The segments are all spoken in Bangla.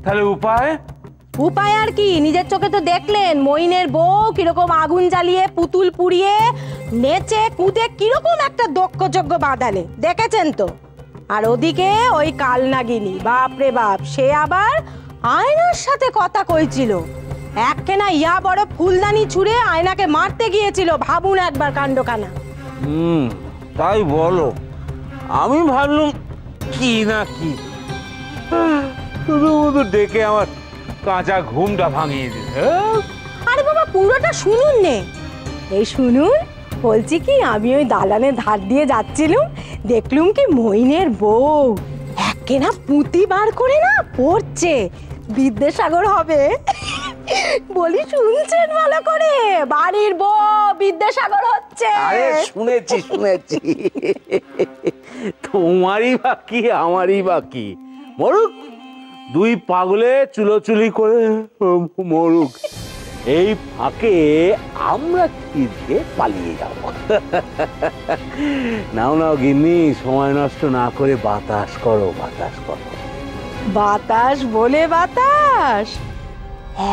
তাহলে উপায়? উপায় আর কি, নিজের চোখে তো দেখলেন মইনের বউ কিরকম আগুন জ্বালিয়ে পুতুল পুড়িয়ে নেচে কুদে কিরকম একটা দক্ষযজ্ঞ বাঁধালে, দেখেছেন তো। আর ওদিকে ওই কালনাগিনী, বাপরে বাপ, সে আবার আয়নার সাথে কথা কইছিল। একখানা ইয়া বড় ফুলদানি ছুঁড়ে আয়নাকে মারতে গিয়েছিল, ভাবুন একবার কাণ্ডখানা। তাই বলো? আমি ভাবলাম কি না কি, শুধু ডেকে আমার কাঁচা ঘুমটা ভাঙিয়ে দিল। আরে বাবা, পুরোটা শুনুন নে। এই শুনুন, বলছি কি, আমি ওই দালানের ধার দিয়ে যাচ্ছিলুম, দেখলুম কি মইনের বউ একখানা পুঁতি বার করে না পড়ছে, বিদ্যাসাগর হবে। বলি শুনছেন ভালো করে, বাড়ির বউ বিদ্যাসাগর হচ্ছে। আরে শুনেছি শুনেছি, তোমারই বাকি আমারই বাকি, মরুক দুই পাগলে চুলোচুলি করে মরুক, এই ফাঁকে আমরা তীর্থে পালিয়ে যাব। নাও নাও গিন্নি, সময় নষ্ট না করে বাতাস করো, বাতাস করো। বাতাস বলে বাতাস,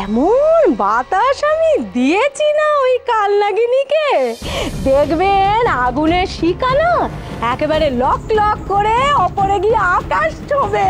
এমন বাতাস আমি দিয়েছি না ওই কালনাগিনীকে, দেখবেন আগুনের শিখা না একেবারে লক লক করে ওপরে গিয়ে আকাশ ছোঁবে।